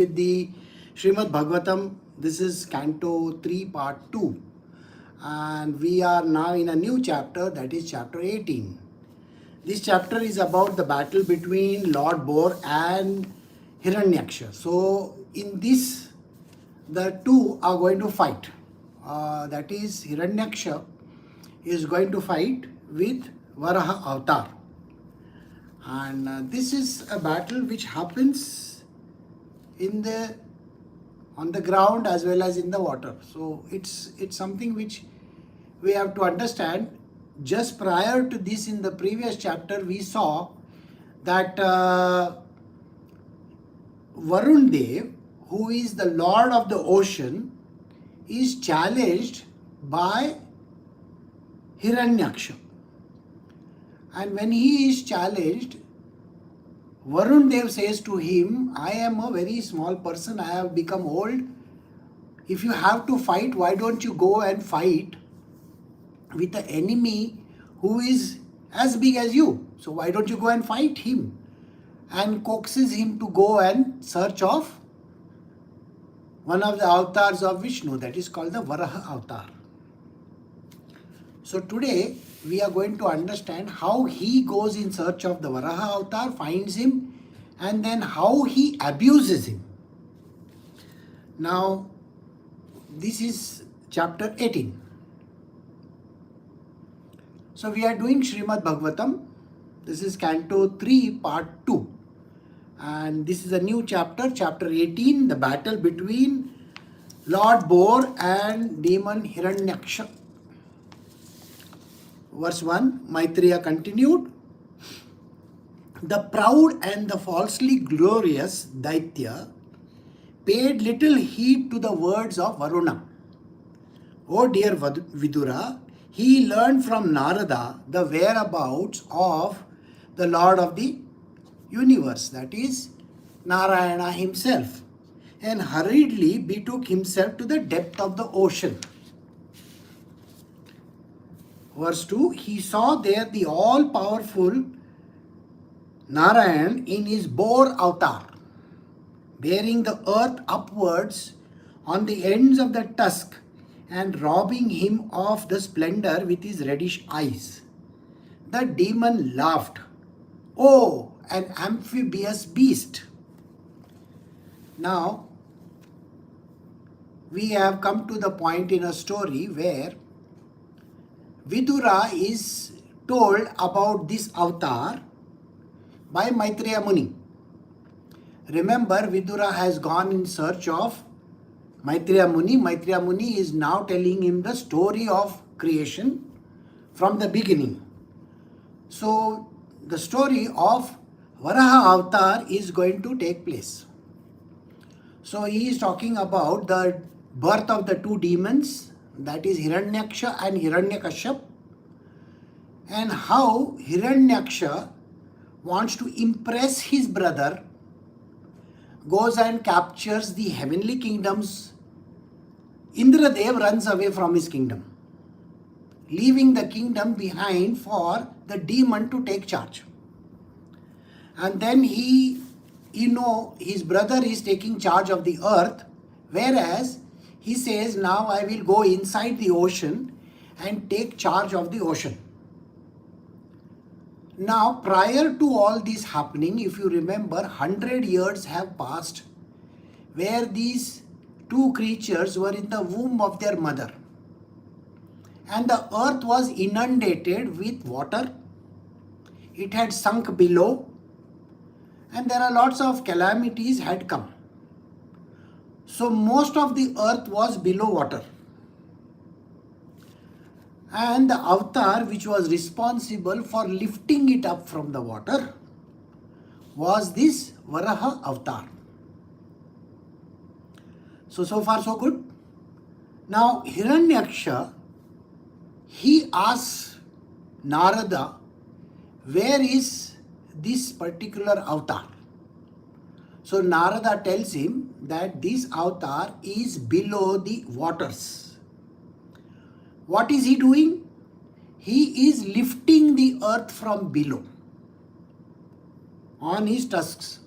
with the Srimad Bhagavatam. This is Canto 3, Part 2. And we are now in a new chapter, that is chapter 18. This chapter is about the battle between Lord Boar and Hiranyaksha. So, in this, the two are going to fight. That is, Hiranyaksha is going to fight with Varaha avatar. And this is a battle which happens in the on the ground as well as in the water. So it's something which we have to understand. Just prior to this, in the previous chapter, we saw that Varun Dev, who is the lord of the ocean, is challenged by Hiranyaksha. And when he is challenged, Varun Dev says to him, I am a very small person, I have become old. If you have to fight, why don't you go and fight with the enemy who is as big as you? So why don't you go and fight him? And coaxes him to go and search of one of the avatars of Vishnu, that is called the Varaha avatar. So today we are going to understand how he goes in search of the Varaha avatar, finds him, and then how he abuses him. Now, this is chapter 18. So we are doing Srimad Bhagavatam. This is Canto 3, Part 2. And this is a new chapter, chapter 18, the battle between Lord Boar and demon Hiranyaksha. Verse 1, Maitreya continued. The proud and the falsely glorious Daitya paid little heed to the words of Varuna. Oh dear Vidura, he learned from Narada the whereabouts of the Lord of the universe, that is Narayana himself, and hurriedly betook himself to the depth of the ocean. Verse 2, he saw there the all-powerful Narayan in his boar avatar, bearing the earth upwards on the ends of the tusk and robbing him of the splendor with his reddish eyes. The demon laughed. Oh, an amphibious beast! Now, we have come to the point in a story where Vidura is told about this avatar by Maitreya Muni. Remember, Vidura has gone in search of Maitreya Muni. Maitreya Muni is now telling him the story of creation from the beginning. So, the story of Varaha avatar is going to take place. So, he is talking about the birth of the two demons, that is Hiranyaksha and Hiranyakashyap, and how Hiranyaksha wants to impress his brother, goes and captures the heavenly kingdoms. Indradev runs away from his kingdom, leaving the kingdom behind for the demon to take charge. And then his brother is taking charge of the earth, whereas he says, now I will go inside the ocean and take charge of the ocean. Now, prior to all this happening, if you remember, 100 years have passed where these two creatures were in the womb of their mother. And the earth was inundated with water. It had sunk below. And there are lots of calamities had come. So most of the earth was below water. And the avatar which was responsible for lifting it up from the water was this Varaha avatar. So far so good. Now Hiranyaksha, he asks Narada, where is this particular avatar? So Narada tells him that this avatar is below the waters. What is he doing? He is lifting the earth from below on his tusks.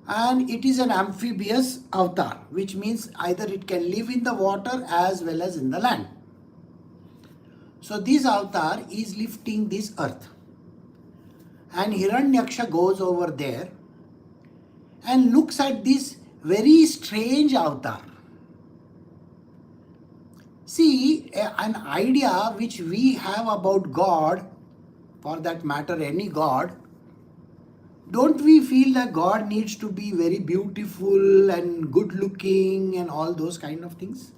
And it is an amphibious avatar, which means either it can live in the water as well as in the land. So this avatar is lifting this earth. And Hiranyaksha goes over there and looks at this very strange avatar. See, an idea which we have about God, for that matter any God, don't we feel that God needs to be very beautiful and good looking and all those kind of things?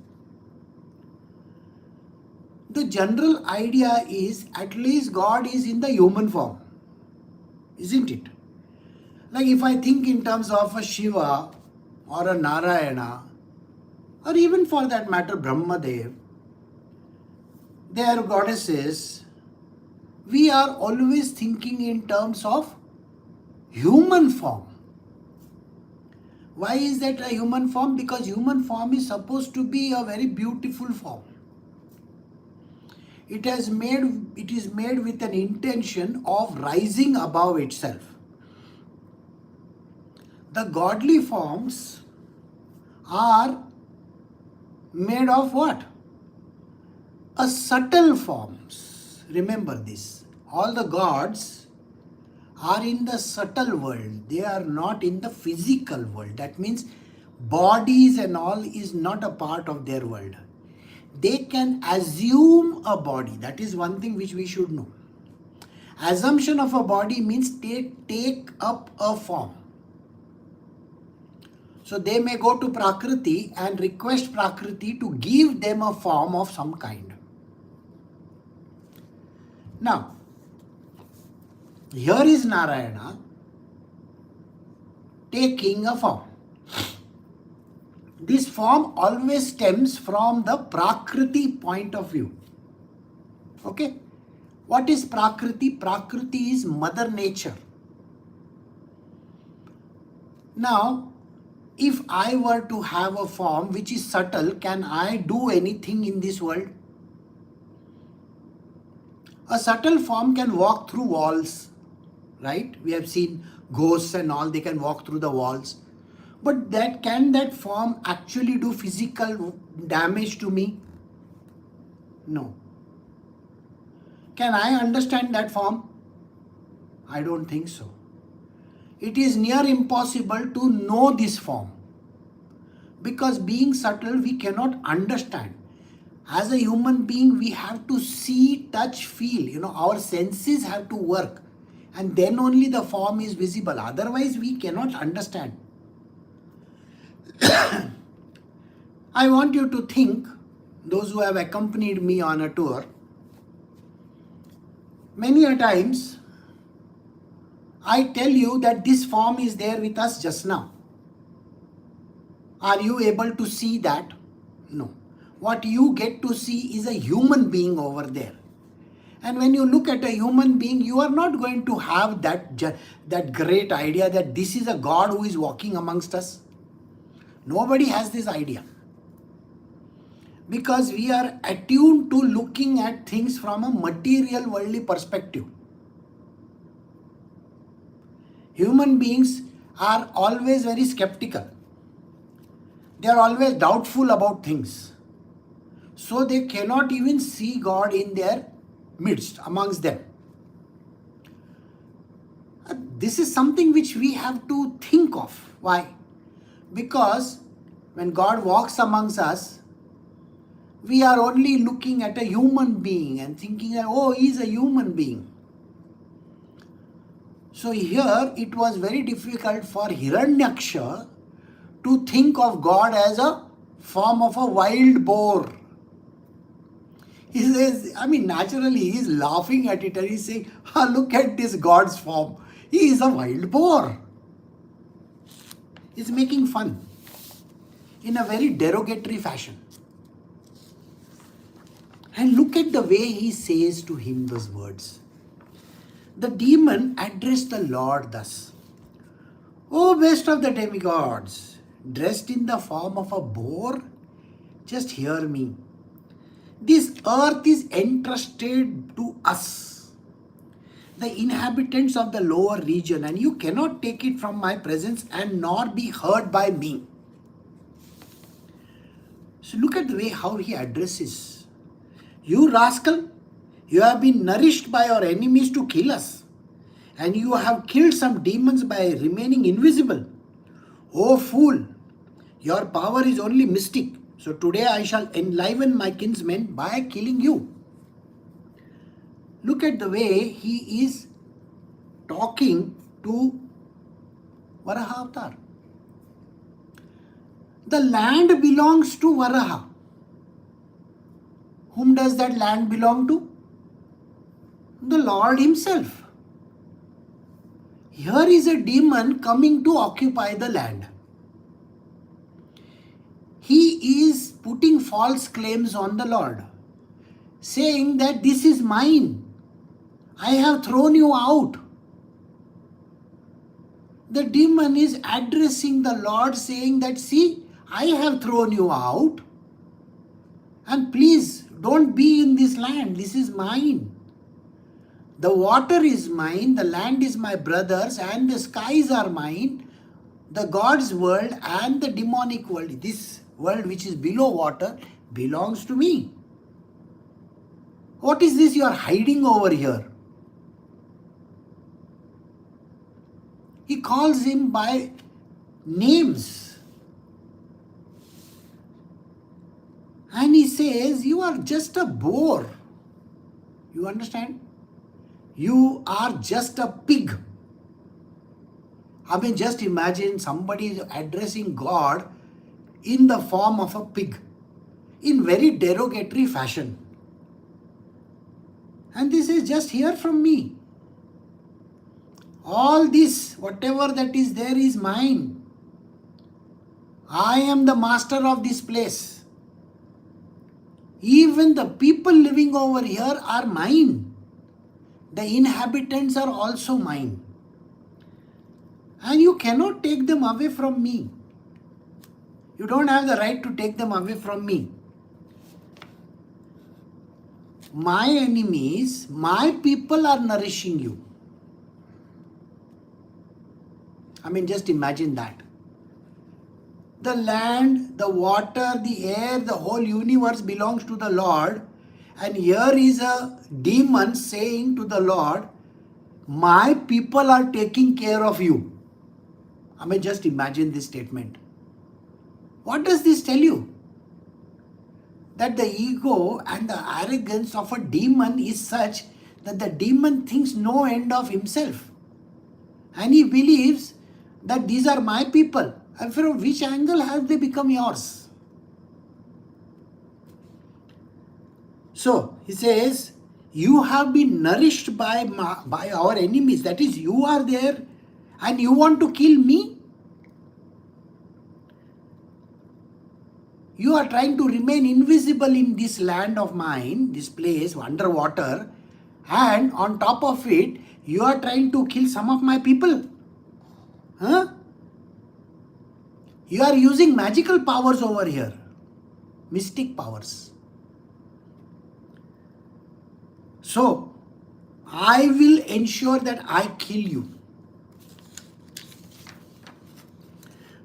The general idea is at least God is in the human form, isn't it? Like if I think in terms of a Shiva or a Narayana, or even for that matter Brahmadev, they are goddesses, we are always thinking in terms of human form. Why is that a human form? Because human form is supposed to be a very beautiful form. It is made with an intention of rising above itself. The godly forms are made of what? A subtle forms. Remember this. All the gods are in the subtle world. They are not in the physical world. That means bodies and all is not a part of their world. They can assume a body. That is one thing which we should know. Assumption of a body means take up a form. So they may go to Prakriti and request Prakriti to give them a form of some kind. Now, here is Narayana taking a form. This form always stems from the Prakriti point of view. Okay? What is Prakriti? Prakriti is Mother Nature. Now, if I were to have a form which is subtle, can I do anything in this world? A subtle form can walk through walls, right? We have seen ghosts and all, they can walk through the walls. But can that form actually do physical damage to me? No. Can I understand that form? I don't think so. It is near impossible to know this form. Because being subtle, we cannot understand. As a human being, we have to see, touch, feel. Our senses have to work. And then only the form is visible. Otherwise, we cannot understand. I want you to think, those who have accompanied me on a tour, many a times, I tell you that this form is there with us just now. Are you able to see that? No. What you get to see is a human being over there. And when you look at a human being, you are not going to have that great idea that this is a God who is walking amongst us. Nobody has this idea. Because we are attuned to looking at things from a material worldly perspective. Human beings are always very skeptical. They are always doubtful about things. So they cannot even see God in their midst, amongst them. This is something which we have to think of. Why? Because when God walks amongst us, we are only looking at a human being and thinking that, oh, he is a human being. So here it was very difficult for Hiranyaksha to think of God as a form of a wild boar. He says, naturally he is laughing at it and he's saying, look at this God's form. He is a wild boar. He's making fun in a very derogatory fashion. And look at the way he says to him those words. The demon addressed the Lord thus: O best of the demigods, dressed in the form of a boar, just hear me. This earth is entrusted to us. the inhabitants of the lower region, and you cannot take it from my presence and nor be heard by me. So look at the way how he addresses. You rascal, you have been nourished by your enemies to kill us, and you have killed some demons by remaining invisible. Oh fool, your power is only mystic. So today I shall enliven my kinsmen by killing you. Look at the way he is talking to Varaha avatar. The land belongs to Varaha. Whom does that land belong to? The Lord himself. Here is a demon coming to occupy the land. He is putting false claims on the Lord, saying that this is mine. I have thrown you out. The demon is addressing the Lord, saying that, see, I have thrown you out, and please don't be in this land. This is mine. The water is mine, the land is my brother's, and the skies are mine. The God's world and the demonic world, this world which is below water, belongs to me. What is this you are hiding over here? He calls him by names. And he says, you are just a bore. You understand? You are just a pig. I mean, just imagine somebody is addressing God in the form of a pig, in very derogatory fashion. And this is just hear from me. All this, whatever that is there, is mine. I am the master of this place. Even the people living over here are mine. The inhabitants are also mine. And you cannot take them away from me. You don't have the right to take them away from me. My enemies, my people are nourishing you. I mean, just imagine that. The land, the water, the air, the whole universe belongs to the Lord. And here is a demon saying to the Lord, my people are taking care of you. I mean, just imagine this statement. What does this tell you? That the ego and the arrogance of a demon is such that the demon thinks no end of himself. And he believes that these are my people. And from which angle have they become yours? So, he says, you have been nourished by our enemies. That is, you are there and you want to kill me? You are trying to remain invisible in this land of mine, this place underwater, and on top of it, you are trying to kill some of my people. Huh? You are using magical powers over here, mystic powers. So, I will ensure that I kill you.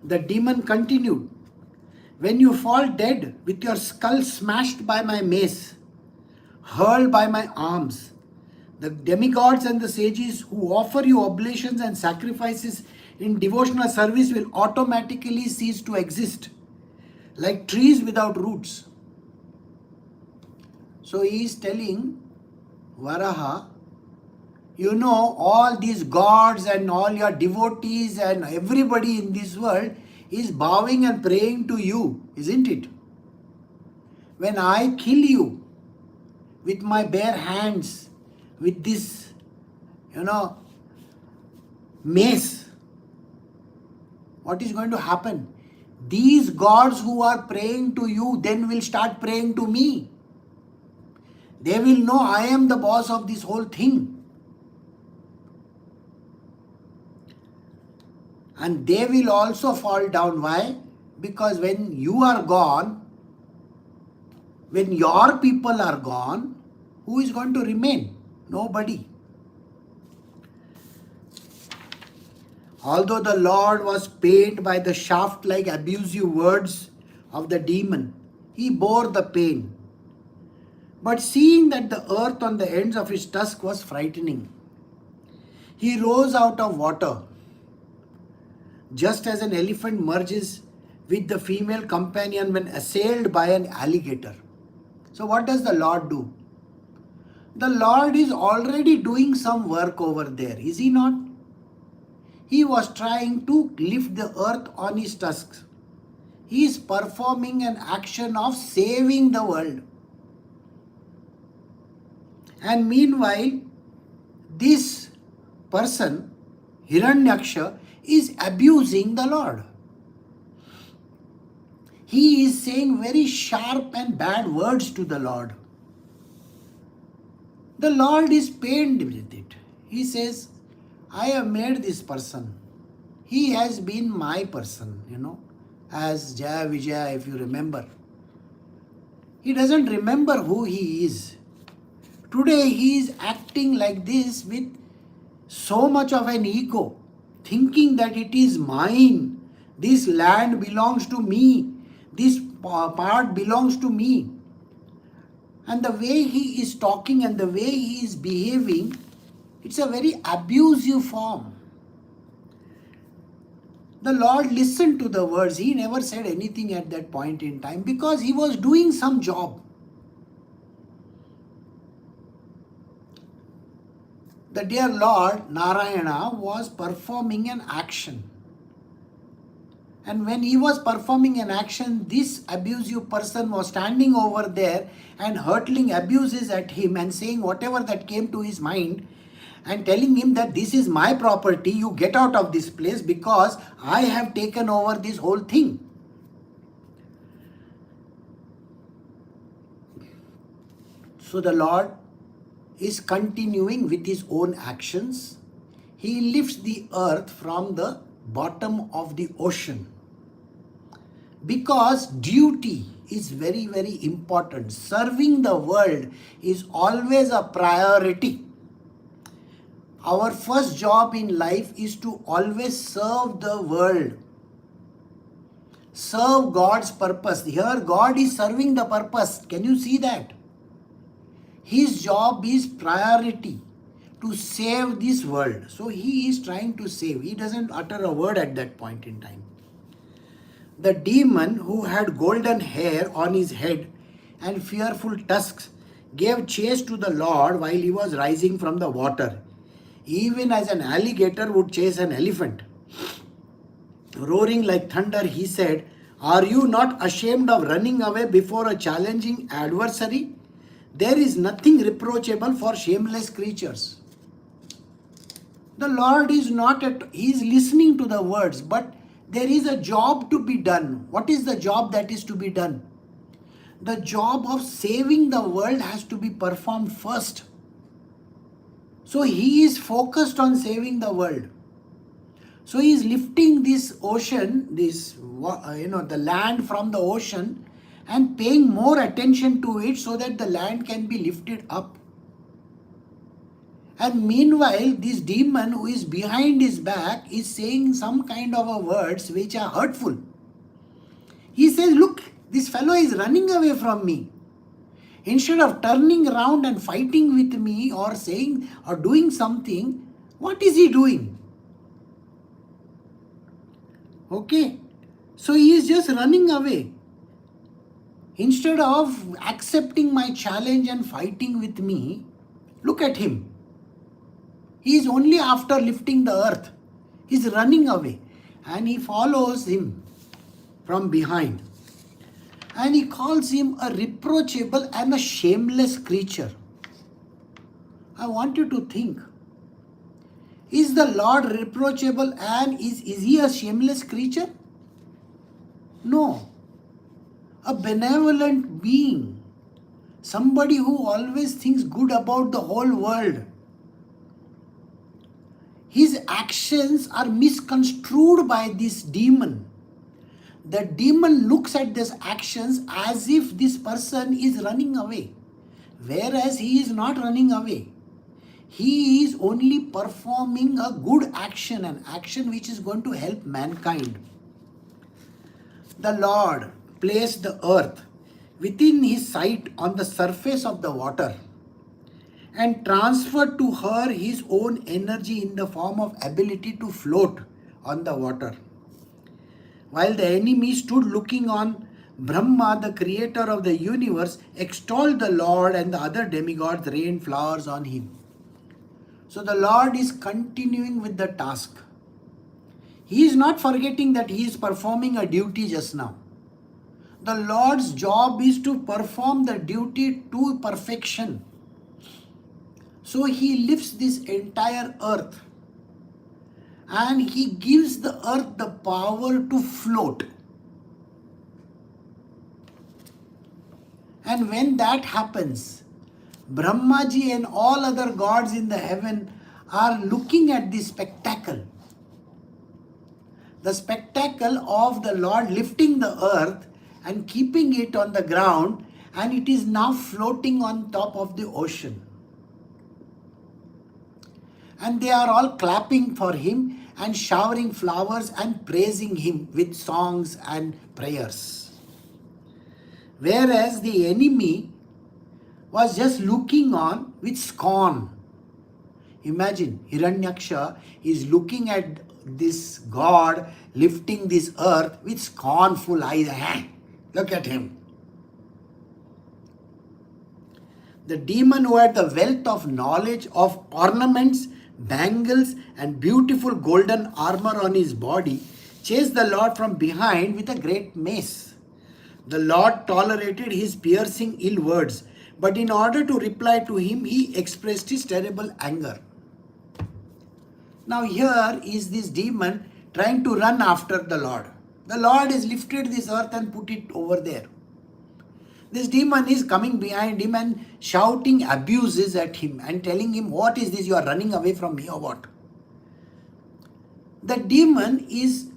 The demon continued, when you fall dead with your skull smashed by my mace, hurled by my arms, the demigods and the sages who offer you oblations and sacrifices in devotional service will automatically cease to exist, like trees without roots. So he is telling Varaha, you know, all these gods and all your devotees and everybody in this world is bowing and praying to you, isn't it? When I kill you with my bare hands, with this, mace, what is going to happen? These gods who are praying to you then will start praying to me. They will know I am the boss of this whole thing. And they will also fall down. Why? Because when you are gone, when your people are gone, who is going to remain? Nobody. Although the Lord was pained by the shaft-like abusive words of the demon, he bore the pain. But seeing that the earth on the ends of his tusk was frightening, he rose out of water, just as an elephant merges with the female companion when assailed by an alligator. So what does the Lord do? The Lord is already doing some work over there, is he not? He was trying to lift the earth on his tusks. He is performing an action of saving the world. And meanwhile, this person, Hiranyaksha, is abusing the Lord. He is saying very sharp and bad words to the Lord. The Lord is pained with it. He says, I have made this person. He has been my person, as Jaya Vijaya, if you remember. He doesn't remember who he is. Today he is acting like this with so much of an ego, thinking that it is mine. This land belongs to me. This part belongs to me. And the way he is talking and the way he is behaving, it's a very abusive form. The Lord listened to the words. He never said anything at that point in time because he was doing some job. The dear Lord Narayana was performing an action. And when he was performing an action, this abusive person was standing over there and hurling abuses at him and saying whatever that came to his mind and telling him that this is my property, you get out of this place because I have taken over this whole thing. So the Lord is continuing with his own actions. He lifts the earth from the bottom of the ocean. Because duty is very, very important. Serving the world is always a priority. Our first job in life is to always serve the world. Serve God's purpose. Here God is serving the purpose. Can you see that? His job is priority, to save this world. So he is trying to save. He doesn't utter a word at that point in time. The demon who had golden hair on his head and fearful tusks gave chase to the Lord while he was rising from the water, even as an alligator would chase an elephant. Roaring like thunder, he said, "Are you not ashamed of running away before a challenging adversary? There is nothing reproachable for shameless creatures." The Lord is he is listening to the words, but there is a job to be done. What is the job that is to be done? The job of saving the world has to be performed first. So he is focused on saving the world. So he is lifting this ocean, the land from the ocean, and paying more attention to it so that the land can be lifted up. And meanwhile, this demon who is behind his back is saying some kind of words which are hurtful. He says, look, this fellow is running away from me. Instead of turning around and fighting with me or saying or doing something, what is he doing? Okay, so he is just running away. Instead of accepting my challenge and fighting with me, look at him. He is only after lifting the earth. He is running away. And he follows him from behind. And he calls him a reproachable and a shameless creature. I want you to think. Is the Lord reproachable and is he a shameless creature? No. A benevolent being. Somebody who always thinks good about the whole world. His actions are misconstrued by this demon. The demon looks at these actions as if this person is running away. Whereas he is not running away. he is only performing a good action, an action which is going to help mankind. The Lord placed the earth within his sight on the surface of the water and transferred to her his own energy in the form of ability to float on the water. While the enemy stood looking on, Brahma, the creator of the universe, extolled the Lord, and the other demigods rained flowers on him. So the Lord is continuing with the task. He is not forgetting that he is performing a duty just now. The Lord's job is to perform the duty to perfection. So he lifts this entire earth and he gives the earth the power to float. And when that happens, Brahmaji and all other gods in the heaven are looking at this spectacle. The spectacle of the Lord lifting the earth and keeping it on the ground, and it is now floating on top of the ocean. And they are all clapping for him and showering flowers and praising him with songs and prayers. Whereas the enemy was just looking on with scorn. Imagine, Hiranyaksha is looking at this God lifting this earth with scornful eyes. Look at him. The demon who had the wealth of knowledge of ornaments, bangles, and beautiful golden armor on his body chased the Lord from behind with a great mace. The Lord tolerated his piercing ill words, but in order to reply to him, he expressed his terrible anger. Now here is this demon trying to run after the Lord. The Lord has lifted this earth and put it over there. This demon is coming behind him and shouting abuses at him and telling him, what is this, you are running away from me or what? The demon is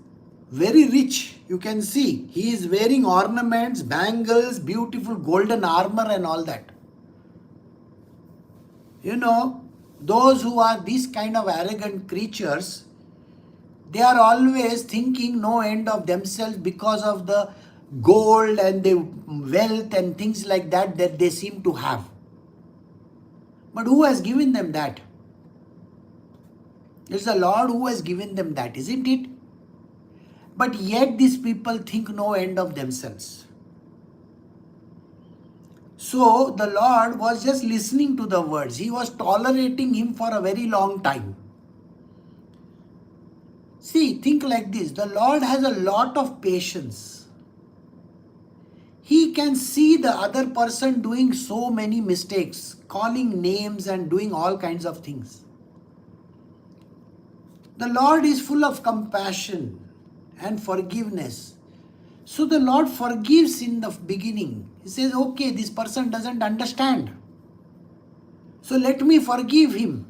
very rich. You can see he is wearing ornaments, bangles, beautiful golden armor and all that. You know, those who are these kind of arrogant creatures, they are always thinking no end of themselves because of the gold and the wealth and things like that that they seem to have. But who has given them that? It's the Lord who has given them that, isn't it? But yet these people think no end of themselves. So the Lord was just listening to the words. He was tolerating him for a very long time. See, think like this. The Lord has a lot of patience. He can see the other person doing so many mistakes, calling names and doing all kinds of things. The Lord is full of compassion and forgiveness. So the Lord forgives in the beginning. He says, okay, this person doesn't understand. So let me forgive him.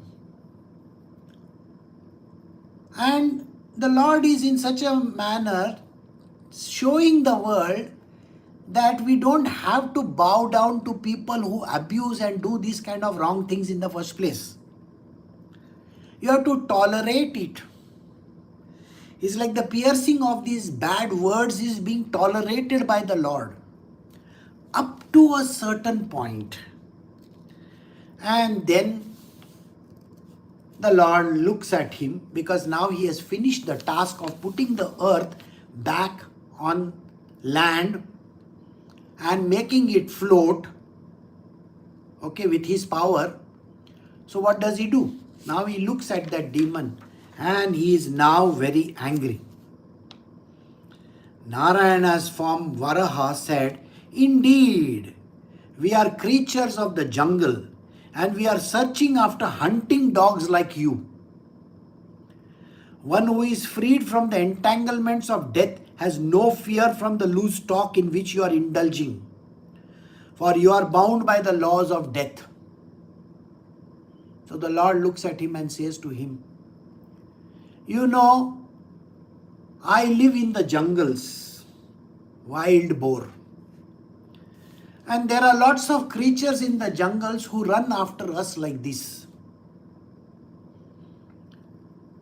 And the Lord is in such a manner showing the world that we don't have to bow down to people who abuse and do these kind of wrong things in the first place. You have to tolerate it. It's like the piercing of these bad words is being tolerated by the Lord up to a certain point. And then the Lord looks at him because now he has finished the task of putting the earth back on land and making it float, okay, with his power. So what does he do? Now he looks at that demon and he is now very angry. Narayana's form Varaha said, indeed, we are creatures of the jungle and we are searching after hunting dogs like you. One who is freed from the entanglements of death has no fear from the loose talk in which you are indulging, for you are bound by the laws of death. So the Lord looks at him and says to him, you know, I live in the jungles, wild boar. And there are lots of creatures in the jungles who run after us like this.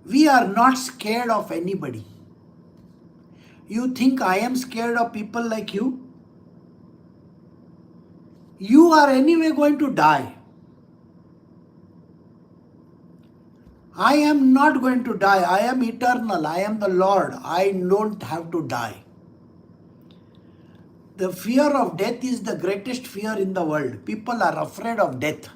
We are not scared of anybody. You think I am scared of people like you? You are anyway going to die. I am not going to die. I am eternal. I am the Lord. I don't have to die. The fear of death is the greatest fear in the world. People are afraid of death.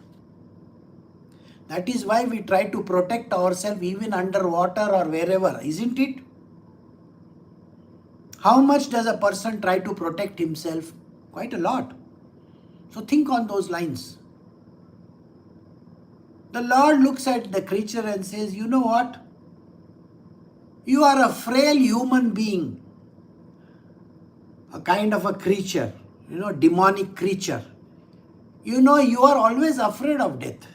That is why we try to protect ourselves even underwater or wherever, isn't it? How much does a person try to protect himself? Quite a lot. So think on those lines. The Lord looks at the creature and says, you know what? You are a frail human being. A kind of a creature, demonic creature. You are always afraid of death.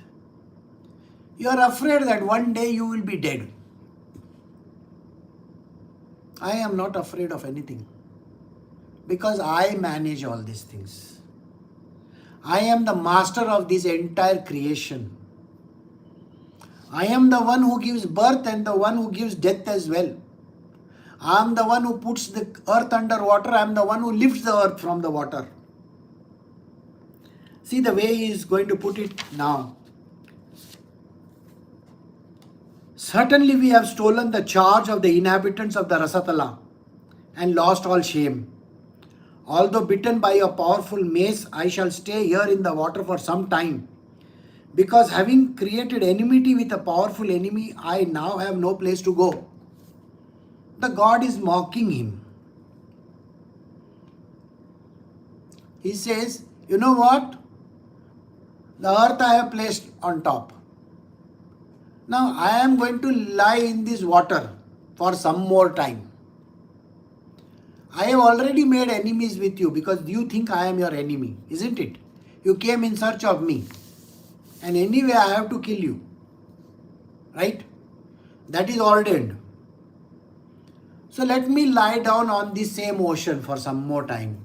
You are afraid that one day you will be dead. I am not afraid of anything because I manage all these things. I am the master of this entire creation. I am the one who gives birth and the one who gives death as well. I am the one who puts the earth under water. I am the one who lifts the earth from the water. See the way he is going to put it now. Certainly we have stolen the charge of the inhabitants of the Rasatala and lost all shame. Although bitten by a powerful mace, I shall stay here in the water for some time. Because having created enmity with a powerful enemy, I now have no place to go. The God is mocking him. He says, you know what? The earth I have placed on top. Now I am going to lie in this water for some more time. I have already made enemies with you because you think I am your enemy, isn't it? You came in search of me. And anyway I have to kill you. Right? That is ordained. So let me lie down on this same ocean for some more time.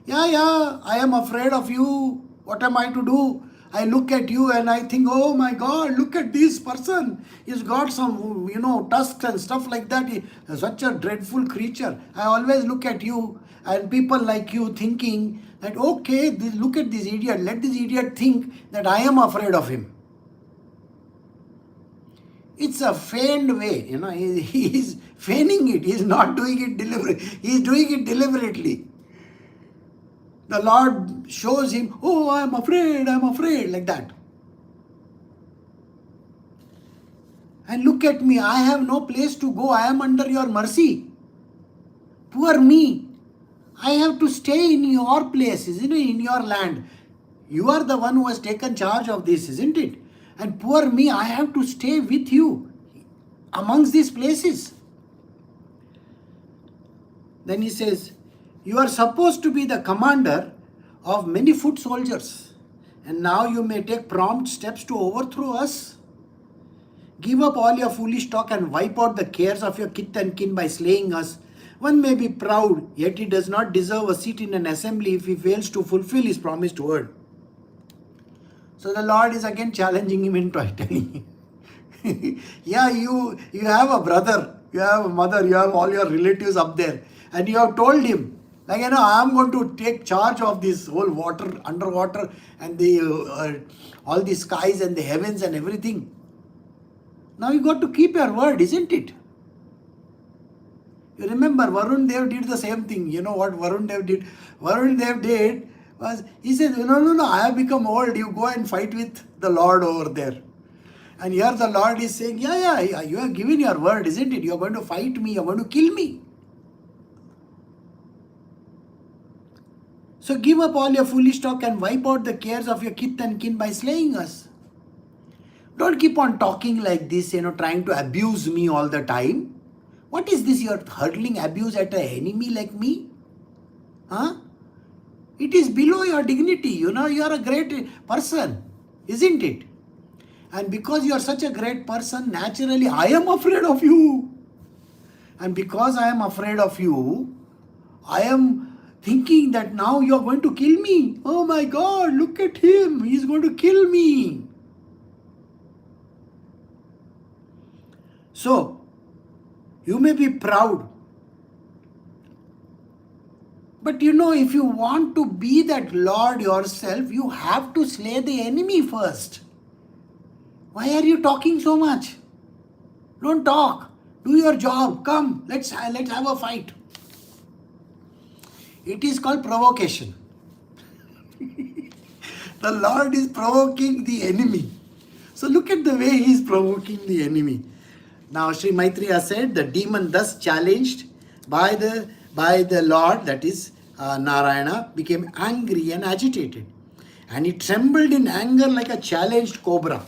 Yeah, I am afraid of you. What am I to do? I look at you and I think, oh my God, look at this person. He's got some, tusks and stuff like that. He's such a dreadful creature. I always look at you and people like you thinking that, okay, look at this idiot. Let this idiot think that I am afraid of him. It's a feigned way, he is feigning it. He is not doing it deliberately. He is doing it deliberately. The Lord shows him, oh, I am afraid, like that. And look at me, I have no place to go. I am under your mercy. Poor me. I have to stay in your place, isn't it? In your land. You are the one who has taken charge of this, isn't it? And poor me, I have to stay with you amongst these places. Then he says, you are supposed to be the commander of many foot soldiers. And now you may take prompt steps to overthrow us. Give up all your foolish talk and wipe out the cares of your kith and kin by slaying us. One may be proud, yet he does not deserve a seat in an assembly if he fails to fulfill his promised word. So the Lord is again challenging him into telling him, yeah, you have a brother, you have a mother, you have all your relatives up there. And you have told him, I am going to take charge of this whole water, underwater, and the all the skies and the heavens and everything. Now you got to keep your word, isn't it? You remember Varun Dev did the same thing. You know what Varun Dev did? Varun Dev did was, he said, no, I have become old. You go and fight with the Lord over there. And here the Lord is saying, yeah, you have given your word, isn't it? You are going to fight me, you are going to kill me. So give up all your foolish talk and wipe out the cares of your kith and kin by slaying us. Don't keep on talking like this, trying to abuse me all the time. What is this? You're hurling abuse at an enemy like me? Huh? It is below your dignity. You are a great person, isn't it? And because you are such a great person, naturally, I am afraid of you. And because I am afraid of you, I am thinking that now you are going to kill me. Oh my God, look at him. He is going to kill me. So, you may be proud. But if you want to be that Lord yourself, you have to slay the enemy first. Why are you talking so much? Don't talk. Do your job. Come, let's have a fight. It is called provocation. The Lord is provoking the enemy. So look at the way he is provoking the enemy. Now Sri Maitreya said, the demon thus challenged by the Lord, that is Narayana, became angry and agitated. And he trembled in anger like a challenged cobra.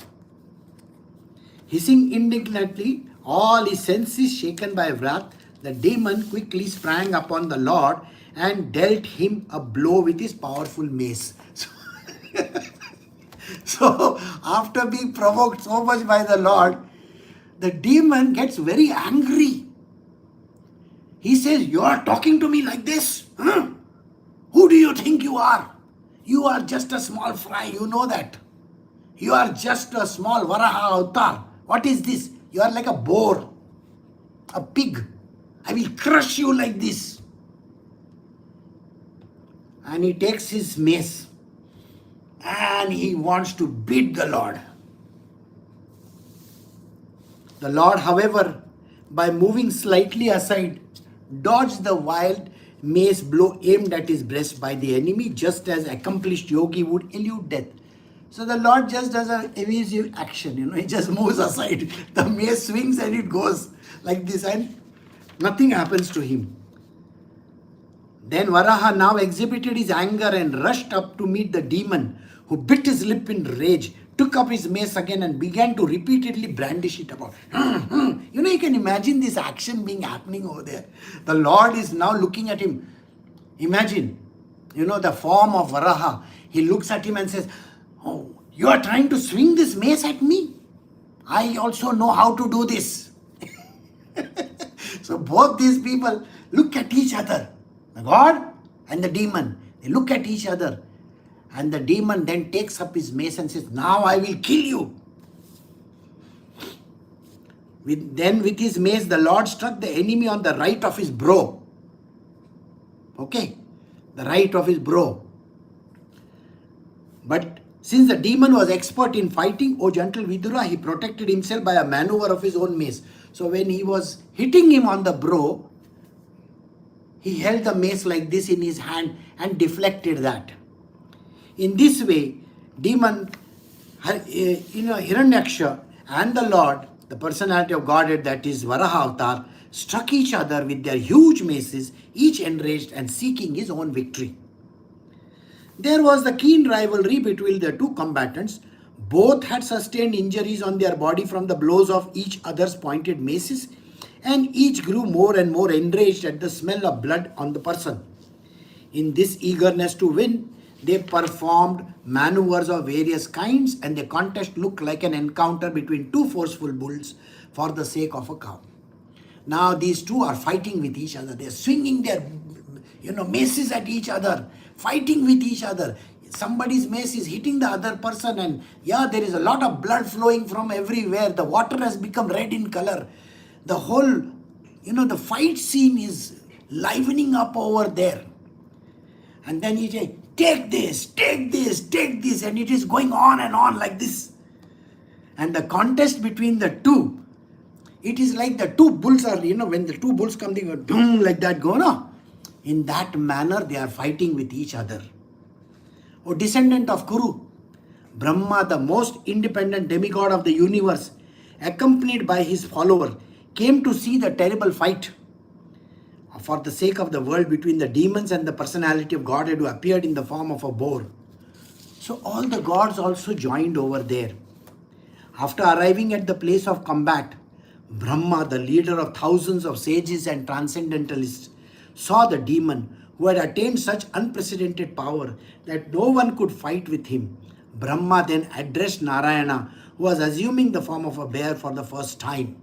Hissing indignantly, all his senses shaken by wrath, the demon quickly sprang upon the Lord and dealt him a blow with his powerful mace. So after being provoked so much by the Lord, the demon gets very angry. He says, you are talking to me like this? Huh? Who do you think you are? You are just a small fry, you know that. You are just a small Varaha avatar. What is this? You are like a boar, a pig. I will crush you like this. And he takes his mace and he wants to beat the Lord. The Lord, however, by moving slightly aside, dodged the wild mace blow aimed at his breast by the enemy, just as accomplished yogi would elude death. So the Lord just does an evasive action, he just moves aside. The mace swings and it goes like this and nothing happens to him. Then Varaha now exhibited his anger and rushed up to meet the demon, who bit his lip in rage, took up his mace again and began to repeatedly brandish it about. You can imagine this action being happening over there. The Lord is now looking at him. Imagine, the form of Varaha. He looks at him and says, oh, you are trying to swing this mace at me? I also know how to do this. So both these people look at each other. The God and the demon. They look at each other. And the demon then takes up his mace and says, now I will kill you. With his mace, the Lord struck the enemy on the right of his brow. Okay, the right of his brow. But since the demon was expert in fighting, O gentle Vidura, he protected himself by a maneuver of his own mace. So when he was hitting him on the brow, he held the mace like this in his hand and deflected that. In this way, demon, Hiranyaksha and the Lord, the personality of Godhead, that is Varaha avatar, struck each other with their huge maces, each enraged and seeking his own victory. There was the keen rivalry between the two combatants. Both had sustained injuries on their body from the blows of each other's pointed maces, and each grew more and more enraged at the smell of blood on the person. In this eagerness to win, they performed maneuvers of various kinds, and the contest looked like an encounter between two forceful bulls for the sake of a cow. Now these two are fighting with each other. They are swinging their maces at each other, fighting with each other. Somebody's mace is hitting the other person, and there is a lot of blood flowing from everywhere. The water has become red in color. The whole, the fight scene is livening up over there. And then he says, take this, take this, take this. And it is going on and on like this. And the contest between the two, it is like the two bulls are, when the two bulls come, they go boom, like that go, no? In that manner, they are fighting with each other. O descendant of Kuru, Brahma, the most independent demigod of the universe, accompanied by his follower, came to see the terrible fight for the sake of the world between the demons and the personality of Godhead who appeared in the form of a boar. So all the gods also joined over there. After arriving at the place of combat, Brahma, the leader of thousands of sages and transcendentalists, saw the demon who had attained such unprecedented power that no one could fight with him. Brahma then addressed Narayana, who was assuming the form of a bear for the first time.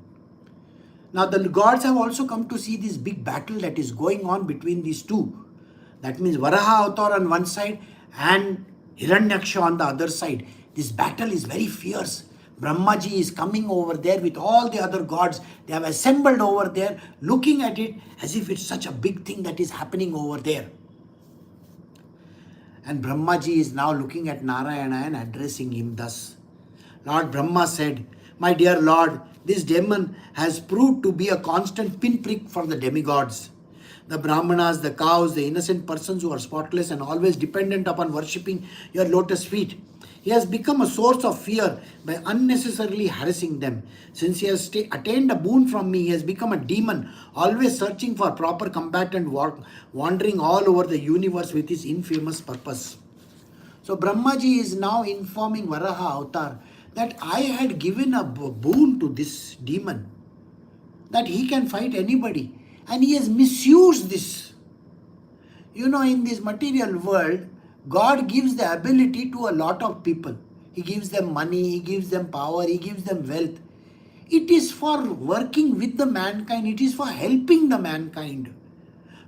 Now the gods have also come to see this big battle that is going on between these two. That means Varaha avatar on one side and Hiranyaksha on the other side. This battle is very fierce. Brahmaji is coming over there with all the other gods. They have assembled over there, looking at it as if it's such a big thing that is happening over there. And Brahmaji is now looking at Narayana and addressing him thus. Lord Brahma said, "My dear Lord, this demon has proved to be a constant pinprick for the demigods. The Brahmanas, the cows, the innocent persons who are spotless and always dependent upon worshipping your lotus feet. He has become a source of fear by unnecessarily harassing them. Since he has attained a boon from me, he has become a demon, always searching for proper combatant, wandering all over the universe with his infamous purpose." So Brahmaji is now informing Varaha avatar that I had given a boon to this demon, that he can fight anybody, and he has misused this. You know, in this material world, God gives the ability to a lot of people. He gives them money, He gives them power, He gives them wealth. It is for working with the mankind, it is for helping the mankind,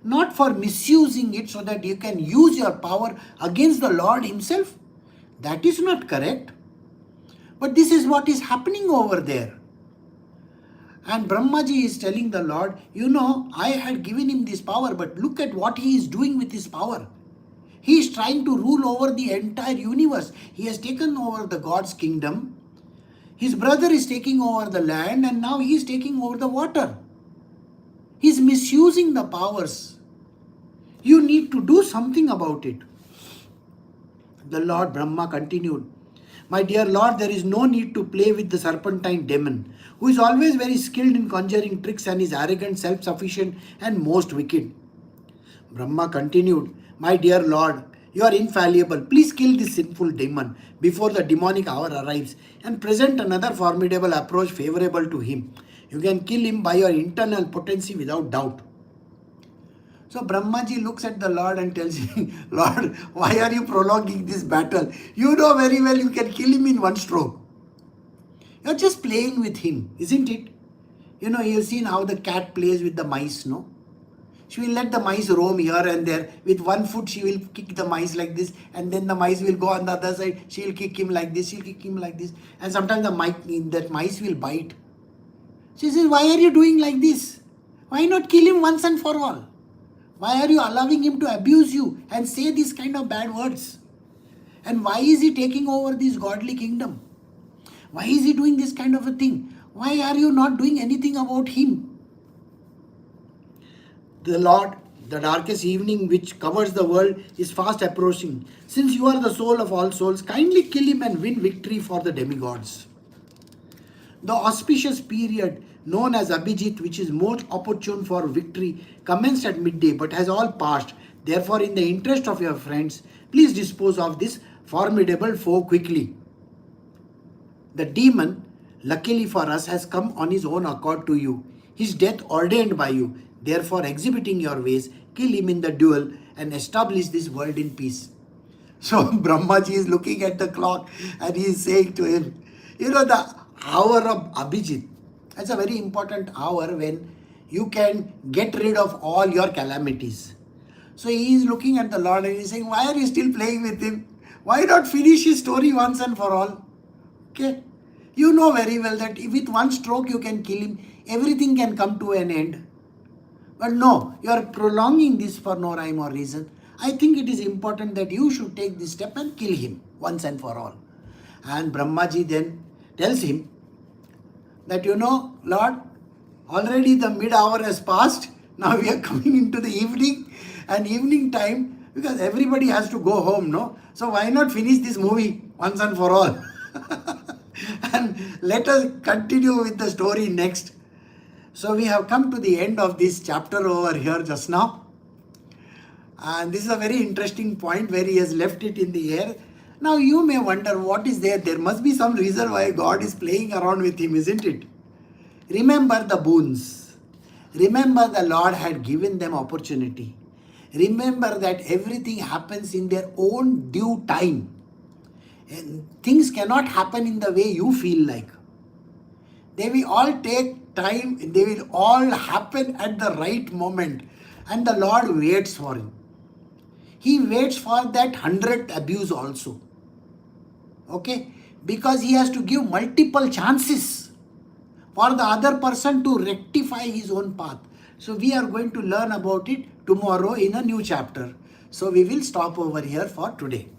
not for misusing it so that you can use your power against the Lord Himself. That is not correct. But this is what is happening over there. And Brahmaji is telling the Lord, you know, I had given him this power, but look at what he is doing with his power. He is trying to rule over the entire universe. He has taken over the God's kingdom. His brother is taking over the land, and now he is taking over the water. He is misusing the powers. You need to do something about it. The Lord Brahma continued, "My dear Lord, there is no need to play with the serpentine demon, who is always very skilled in conjuring tricks and is arrogant, self-sufficient, and most wicked." Brahma continued, "My dear Lord, you are infallible. Please kill this sinful demon before the demonic hour arrives and present another formidable approach favorable to him. You can kill him by your internal potency without doubt." So Brahmaji looks at the Lord and tells him, "Lord, why are you prolonging this battle? You know very well you can kill him in one stroke. You're just playing with him, isn't it? You know, you've seen how the cat plays with the mice, no? She will let the mice roam here and there. With one foot, she will kick the mice like this, and then the mice will go on the other side. She will kick him like this, she'll kick him like this. And sometimes that mice will bite. She says, "Why are you doing like this? Why not kill him once and for all? Why are you allowing him to abuse you and say these kind of bad words? And why is he taking over this godly kingdom? Why is he doing this kind of a thing? Why are you not doing anything about him?" The Lord, the darkest evening which covers the world is fast approaching. Since you are the soul of all souls, kindly kill him and win victory for the demigods. The auspicious period known as Abhijit, which is most opportune for victory, commenced at midday but has all passed. Therefore, in the interest of your friends, please dispose of this formidable foe quickly. The demon, luckily for us, has come on his own accord to you. His death ordained by you. Therefore, exhibiting your ways, kill him in the duel and establish this world in peace. So Brahmaji is looking at the clock and he is saying to him, you know, the hour of Abhijit, that's a very important hour when you can get rid of all your calamities. So he is looking at the Lord and he is saying, why are you still playing with him? Why not finish his story once and for all? Okay. You know very well that with one stroke you can kill him. Everything can come to an end. But no, you are prolonging this for no rhyme or reason. I think it is important that you should take this step and kill him once and for all. And Brahmaji then tells him that, you know, Lord, already the mid-hour has passed. Now we are coming into the evening and evening time, because everybody has to go home, no? So why not finish this movie once and for all? And let us continue with the story next. So we have come to the end of this chapter over here just now. And this is a very interesting point where he has left it in the air. Now you may wonder what is there. There must be some reason why God is playing around with him, isn't it? Remember the boons. Remember the Lord had given them opportunity. Remember that everything happens in their own due time. And things cannot happen in the way you feel like. They will all take time. They will all happen at the right moment. And the Lord waits for him. He waits for that 100th abuse also. Okay? because he has to give multiple chances for the other person to rectify his own path. So we are going to learn about it tomorrow in a new chapter. So we will stop over here for today.